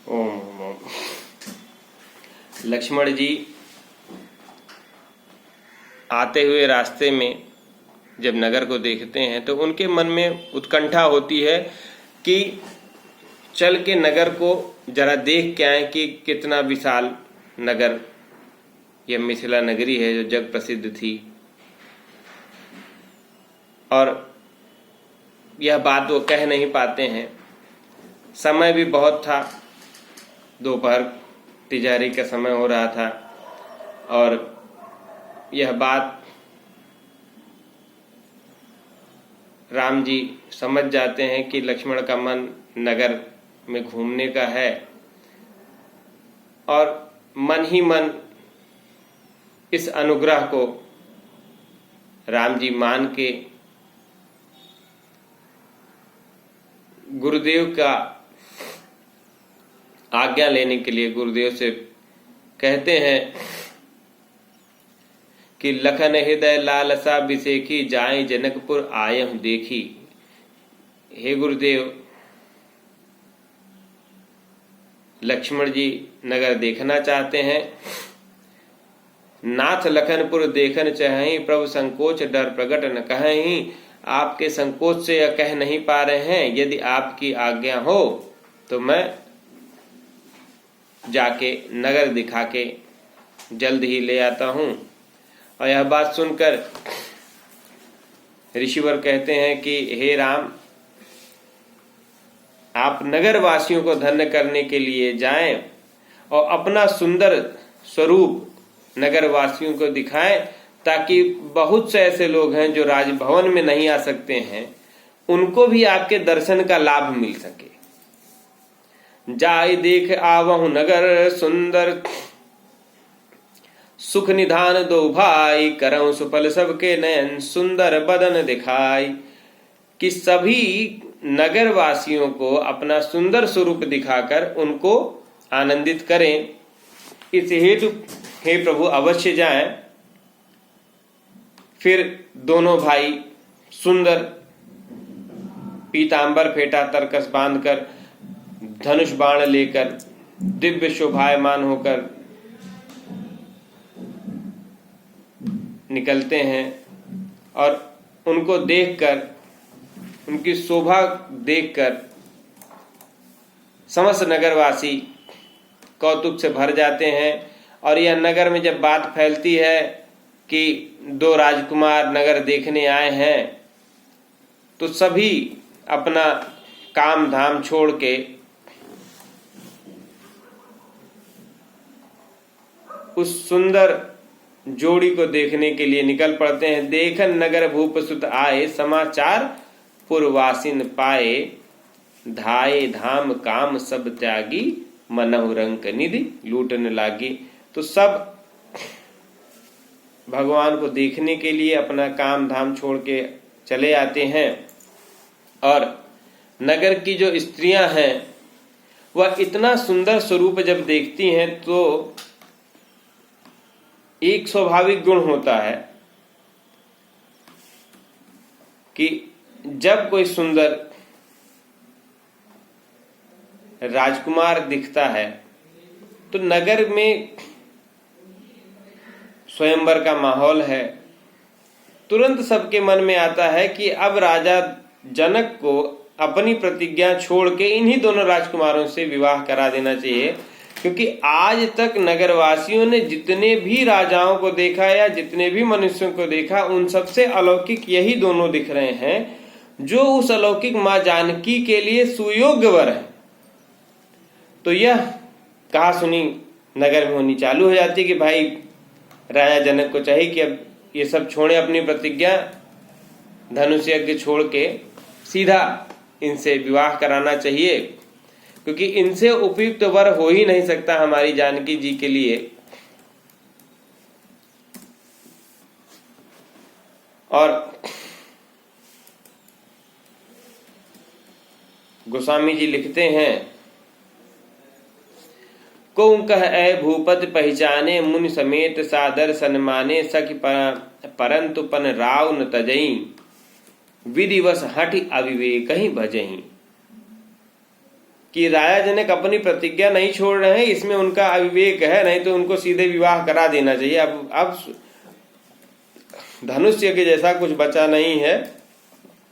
ओम ओम। लक्ष्मण जी आते हुए रास्ते में जब नगर को देखते हैं तो उनके मन में उत्कंठा होती है कि चल के नगर को जरा देख के आए कि कितना विशाल नगर यह मिथिला नगरी है जो जग प्रसिद्ध थी। और यह बात वो कह नहीं पाते हैं, समय भी बहुत था, दोपहर तिजारी का समय हो रहा था और यह बात राम जी समझ जाते हैं कि लक्ष्मण का मन नगर में घूमने का है और मन ही मन इस अनुग्रह को राम जी मान के गुरुदेव का आज्ञा लेने के लिए गुरुदेव से कहते हैं कि लखन हृदय लालसा बिसेखी जाए जनकपुर आयहु देखी। हे गुरुदेव, लक्ष्मण जी नगर देखना चाहते हैं। नाथ लखनपुर देखन चाहें, प्रभु संकोच डर प्रकट न कहें। आपके संकोच से यह कह नहीं पा रहे हैं, यदि आपकी आज्ञा हो तो मैं जाके नगर दिखा के जल्द ही ले आता हूं। और यह बात सुनकर ऋषिवर कहते हैं कि हे राम, आप नगर वासियों को धन्य करने के लिए जाएं और अपना सुंदर स्वरूप नगर वासियों को दिखाएं, ताकि बहुत से ऐसे लोग हैं जो राजभवन में नहीं आ सकते हैं, उनको भी आपके दर्शन का लाभ मिल सके। जाय देख आवहु नगर सुंदर, सुख निधान दो भाई, करऊं सुफल सबके नयन सुंदर बदन दिखाई। कि सभी नगर वासियों को अपना सुंदर स्वरूप दिखाकर उनको आनंदित करें। इस हेतु हे प्रभु अवश्य जाएं। फिर दोनों भाई सुंदर पीतांबर फेटा तरकस बांधकर, धनुष बाण लेकर, दिव्य शोभायमान होकर निकलते हैं और उनको देखकर, उनकी शोभा देखकर समस्त नगरवासी कौतुक से भर जाते हैं। और यह नगर में जब बात फैलती है कि दो राजकुमार नगर देखने आए हैं, तो सभी अपना काम धाम छोड़ के उस सुंदर जोड़ी को देखने के लिए निकल पड़ते हैं। देखन नगर भूप सुत आए, समाचार पुरवासिन पाए, धाये धाम काम सब त्यागी, मनहु रंक निधि लूटन लागी। तो सब भगवान को देखने के लिए अपना काम धाम छोड़ के चले आते हैं। और नगर की जो स्त्रियां हैं वह इतना सुंदर स्वरूप जब देखती हैं तो एक स्वाभाविक गुण होता है कि जब कोई सुंदर राजकुमार दिखता है तो नगर में स्वयंवर का माहौल है। तुरंत सबके मन में आता है कि अब राजा जनक को अपनी प्रतिज्ञा छोड़ के इन्हीं दोनों राजकुमारों से विवाह करा देना चाहिए, क्योंकि आज तक नगरवासियों ने जितने भी राजाओं को देखा या जितने भी मनुष्यों को देखा, उन सबसे अलौकिक यही दोनों दिख रहे हैं, जो उस अलौकिक मां जानकी के लिए सुयोग्य वर है। तो यह कहा सुनी नगर में होनी चालू हो जाती कि भाई राजा जनक को चाहिए कि अब ये सब छोड़े अपनी प्रतिज्ञा, धनुष यज्ञ छोड़ के सीधा इनसे विवाह कराना चाहिए, क्योंकि इनसे उपयुक्त वर हो ही नहीं सकता हमारी जानकी जी के लिए। और गोस्वामी जी लिखते हैं, को कह ऐ भूपत पहचाने, मुनि समेत सादर सन्माने, सखि परंतु पन राव न तजई, विधिवश हठि अविवेक ही भजही। कि राजा जनक अपनी प्रतिज्ञा नहीं छोड़ रहे हैं, इसमें उनका अविवेक है, नहीं तो उनको सीधे विवाह करा देना चाहिए। अब धनुष यज्ञ जैसा कुछ बचा नहीं है।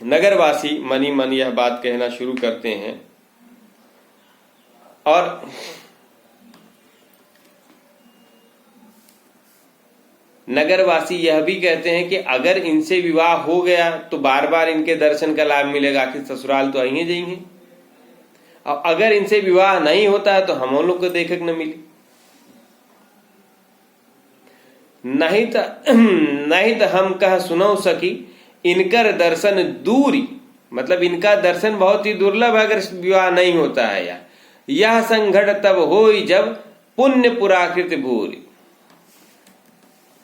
नगरवासी मनी मन यह बात कहना शुरू करते हैं और नगरवासी यह भी कहते हैं कि अगर इनसे विवाह हो गया तो बार बार इनके दर्शन का लाभ मिलेगा, कि ससुराल तो आएंगे जाएंगे। और अगर इनसे विवाह नहीं होता है तो हम लोग को देखक न मिली, नहीं तो हम कह सुनो सकी इनकर दर्शन दूरी, मतलब इनका दर्शन बहुत ही दुर्लभ है अगर विवाह नहीं होता है। यह संघट तब होई जब पुण्य पुराकृत भूरी,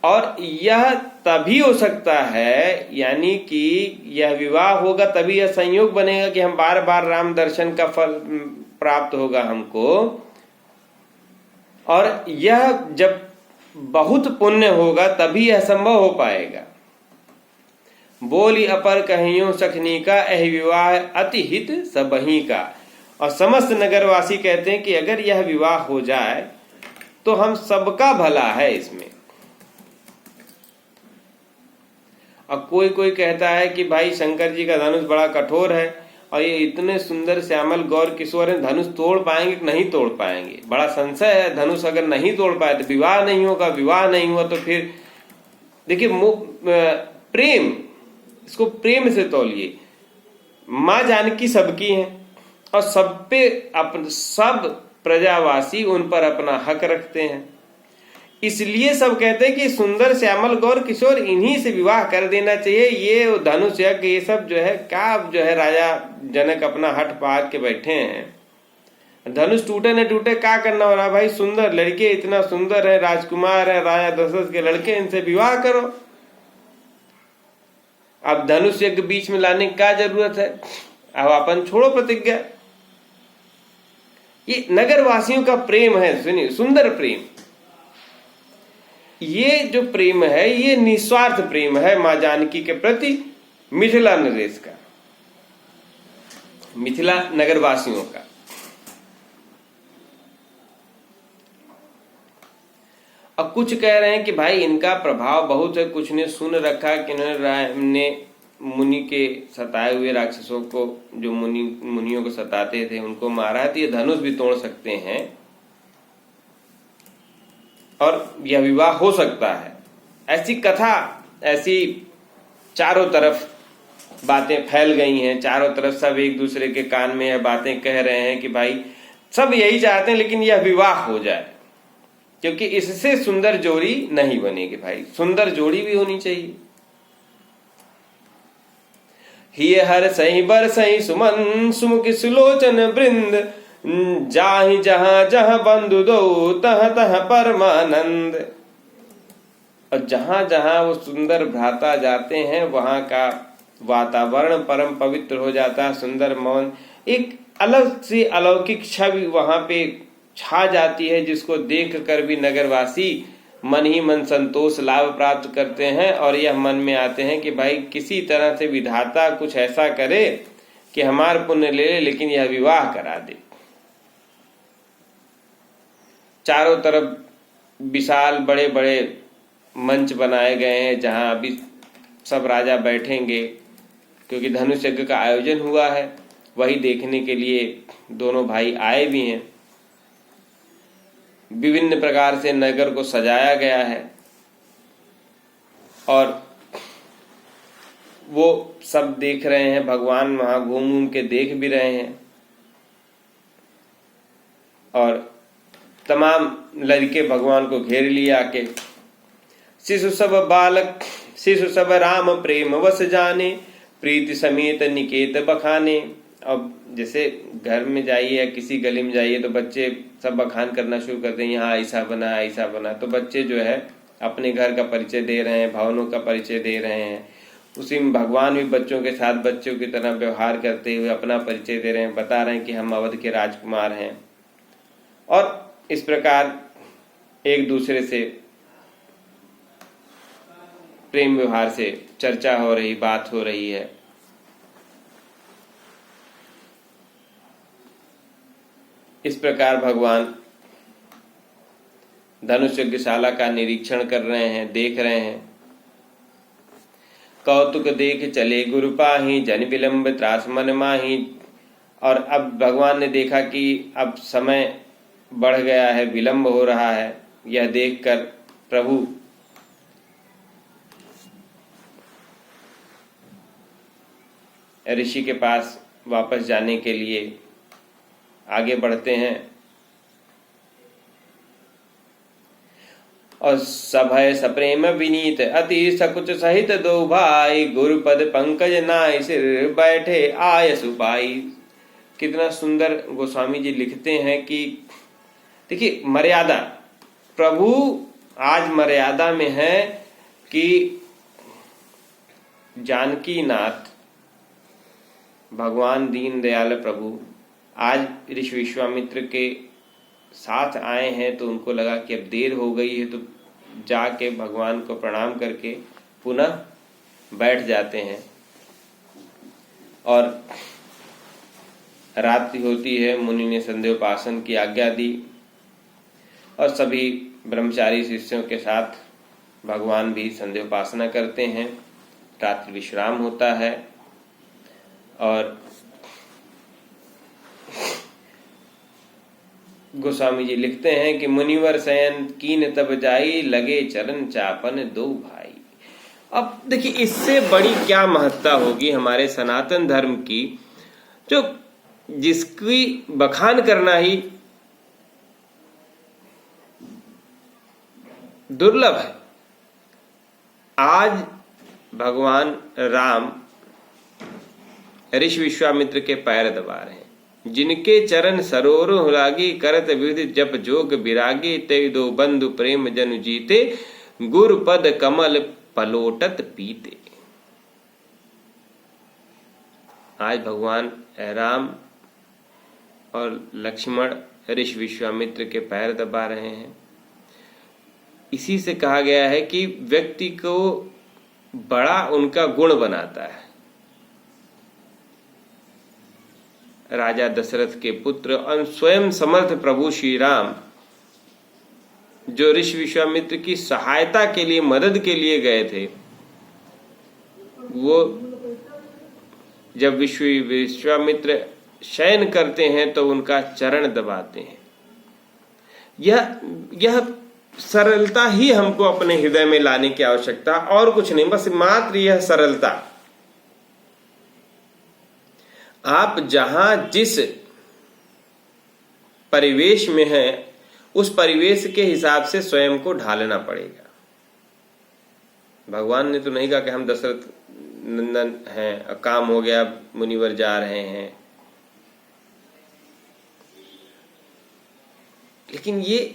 और यह तभी हो सकता है, यानी कि यह विवाह होगा तभी यह संयोग बनेगा कि हम बार बार राम दर्शन का फल प्राप्त होगा हमको। और यह जब बहुत पुण्य होगा तभी यह संभव हो पाएगा। बोली अपर कहियों सखनी का एह विवाह अति हित सबही का। और समस्त नगरवासी कहते हैं कि अगर यह विवाह हो जाए तो हम सबका भला है इसमें। अब कोई कोई कहता है कि भाई शंकर जी का धनुष बड़ा कठोर है और ये इतने सुंदर श्यामल गौर किशोर हैं, धनुष तोड़ पाएंगे कि नहीं तोड़ पाएंगे। बड़ा संशय है, धनुष अगर नहीं तोड़ पाए तो विवाह नहीं होगा, विवाह नहीं हुआ तो फिर देखिए प्रेम, इसको प्रेम से तौलिए। माँ जानकी सबकी है और सब पे सब प्रजावासी उन पर अपना हक रखते हैं, इसलिए सब कहते हैं कि सुंदर श्यामल गौर किशोर इन्हीं से विवाह कर देना चाहिए। ये धनुष यज्ञ ये सब जो है क्या जो है राजा जनक अपना हट पार के बैठे हैं। धनुष टूटे न टूटे क्या करना हो रहा भाई, सुंदर लड़के इतना सुंदर है, राजकुमार है, राजा दशरथ के लड़के, इनसे विवाह करो। अब धनुष यज्ञ बीच में लाने की क्या जरूरत है, अब अपन छोड़ो प्रतिज्ञा। ये नगरवासियों का प्रेम है, सुनिए सुंदर प्रेम। ये जो प्रेम है ये निस्वार्थ प्रेम है मां जानकी के प्रति मिथिला नरेश का, मिथिला नगरवासियों का। अब कुछ कह रहे हैं कि भाई इनका प्रभाव बहुत है, कुछ ने सुन रखा कि ने मुनि के सताए हुए राक्षसों को, जो मुनियों को सताते थे, उनको मारा, तो ये धनुष भी तोड़ सकते हैं और यह विवाह हो सकता है। ऐसी कथा, ऐसी चारों तरफ बातें फैल गई हैं, चारों तरफ सब एक दूसरे के कान में यह बातें कह रहे हैं कि भाई सब यही चाहते हैं लेकिन यह विवाह हो जाए, क्योंकि इससे सुंदर जोड़ी नहीं बनेगी। भाई सुंदर जोड़ी भी होनी चाहिए। हिय हर सही बर सही सुमन सुमुख सुलोचन वृंद, जाहि जहां जहां बंधु दो तह तह परमानंद। और जहां जहां वो सुंदर भ्राता जाते हैं वहां का वातावरण परम पवित्र हो जाता है, सुंदर मौन, एक अलग सी अलौकिक छवि वहां पे छा जाती है, जिसको देख कर भी नगरवासी मन ही मन संतोष लाभ प्राप्त करते हैं। और यह मन में आते हैं कि भाई किसी तरह से विधाता कुछ ऐसा करे कि हमार पुण्य ले ले, लेकिन यह विवाह करा दे। चारों तरफ विशाल बड़े बड़े मंच बनाए गए हैं जहां अभी सब राजा बैठेंगे, क्योंकि धनुष यज्ञ का आयोजन हुआ है, वही देखने के लिए दोनों भाई आए भी हैं। विभिन्न प्रकार से नगर को सजाया गया है और वो सब देख रहे हैं, भगवान वहां घूम घूम के देख भी रहे हैं। और तमाम लड़के भगवान को घेर लिया के शिशु सब बालक शिशु सब राम प्रेम वस जाने, प्रीति समेत निकेत बखाने। अब जैसे घर में जाइए या किसी गली में जाइए तो बच्चे सब बखान करना शुरू करते हैं, यहाँ ऐसा बना ऐसा बना। तो बच्चे जो है अपने घर का परिचय दे रहे हैं, भावनों का परिचय दे रहे हैं। उसी में भगवान भी बच्चों के साथ बच्चों की तरह व्यवहार करते हुए अपना परिचय दे रहे हैं, बता रहे हैं कि हम अवध के राजकुमार हैं। और इस प्रकार एक दूसरे से प्रेम व्यवहार से चर्चा हो रही, बात हो रही है। इस प्रकार भगवान धनुष यज्ञशाला का निरीक्षण कर रहे हैं, देख रहे हैं। कौतुक देख चले गुरु पाही, जन विलंब त्रास मन माही। और अब भगवान ने देखा कि अब समय बढ़ गया है, विलंब हो रहा है। यह देखकर प्रभु ऋषि के पास वापस जाने के लिए आगे बढ़ते हैं। और सभय सप्रेम विनीत अति सकुच सहित दो भाई, गुरुपद पंकज नाय सिर बैठे आय सुपाई। कितना सुंदर गोस्वामी जी लिखते हैं कि देखिए मर्यादा, प्रभु आज मर्यादा में है कि जानकी नाथ भगवान दीन दयाल प्रभु आज ऋषि विश्वामित्र के साथ आए हैं, तो उनको लगा कि अब देर हो गई है, तो जाके भगवान को प्रणाम करके पुनः बैठ जाते हैं। और रात्रि होती है, मुनि ने संध्योपासन की आज्ञा दी और सभी ब्रह्मचारी शिष्यों के साथ भगवान भी संध्योपासना करते हैं। रात्रि विश्राम होता है और गोस्वामी जी लिखते हैं कि मुनिवर शयन कीन तब जाई, लगे चरण चापन दो भाई। अब देखिए इससे बड़ी क्या महत्ता होगी हमारे सनातन धर्म की, जो जिसकी बखान करना ही दुर्लभ है। आज भगवान राम ऋषि विश्वामित्र के पैर दबा रहे हैं, जिनके चरण सरोवर लागी, करत विधि जप जोग विरागी, ते दो बंधु प्रेम जनु जीते, गुरु पद कमल पलोटत पीते। आज भगवान राम और लक्ष्मण ऋषि विश्वामित्र के पैर दबा रहे हैं। इसी से कहा गया है कि व्यक्ति को बड़ा उनका गुण बनाता है। राजा दशरथ के पुत्र और स्वयं समर्थ प्रभु श्री राम, जो ऋषि विश्वामित्र की सहायता के लिए, मदद के लिए गए थे, वो जब विश्वामित्र शयन करते हैं तो उनका चरण दबाते हैं। यह सरलता ही हमको अपने हृदय में लाने की आवश्यकता, और कुछ नहीं, बस मात्र यह सरलता। आप जहां जिस परिवेश में हैं, उस परिवेश के हिसाब से स्वयं को ढालना पड़ेगा। भगवान ने तो नहीं कहा कि हम दशरथ नंदन हैं, काम हो गया, मुनिवर जा रहे हैं, लेकिन ये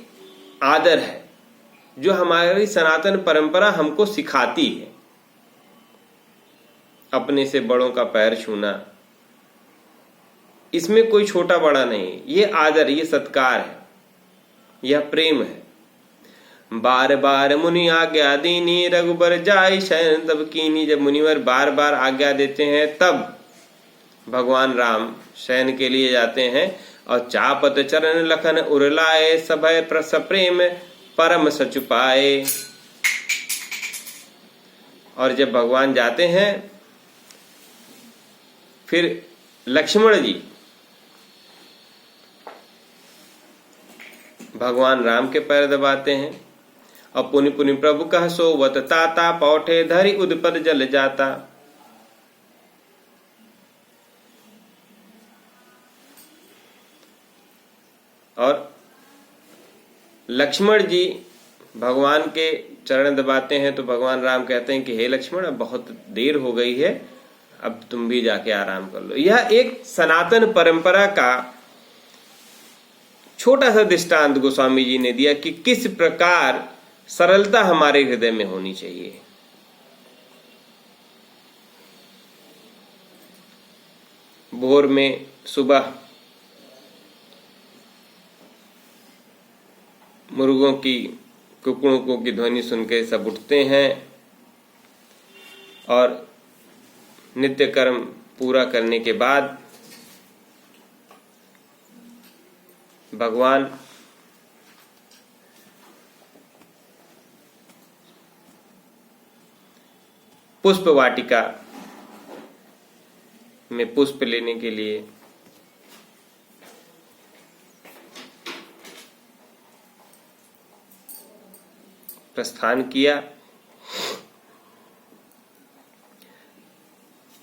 आदर है जो हमारी सनातन परंपरा हमको सिखाती है। अपने से बड़ों का पैर छूना, इसमें कोई छोटा बड़ा नहीं, ये आदर, ये सत्कार है, यह प्रेम है। बार बार मुनि आज्ञा दीनी, रघुबर जाय शयन तब कीनी। जब मुनिवर बार बार आज्ञा देते हैं तब भगवान राम शयन के लिए जाते हैं। और चापत चरण लखन उरलाए, सभय सप्रेम परम सचुपाए। और जब भगवान जाते हैं, फिर लक्ष्मण जी भगवान राम के पैर दबाते हैं। और पुनि पुनि प्रभु कह सोवत ताता, पौठे धरि उदपद जल जाता। और लक्ष्मण जी भगवान के चरण दबाते हैं तो भगवान राम कहते हैं कि हे लक्ष्मण, अब बहुत देर हो गई है, अब तुम भी जाके आराम कर लो। यह एक सनातन परंपरा का छोटा सा दृष्टांत गोस्वामी जी ने दिया कि किस प्रकार सरलता हमारे हृदय में होनी चाहिए। भोर में सुबह मुर्गों की कुकड़ों की ध्वनि सुनकर सब उठते हैं और नित्य कर्म पूरा करने के बाद भगवान पुष्प वाटिका में पुष्प लेने के लिए प्रस्थान किया।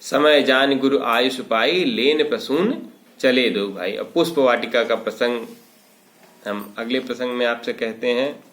समय जान गुरु आयुष पाई, लेन प्रसून चले दो भाई। अब पुष्प वाटिका का प्रसंग हम अगले प्रसंग में आपसे कहते हैं।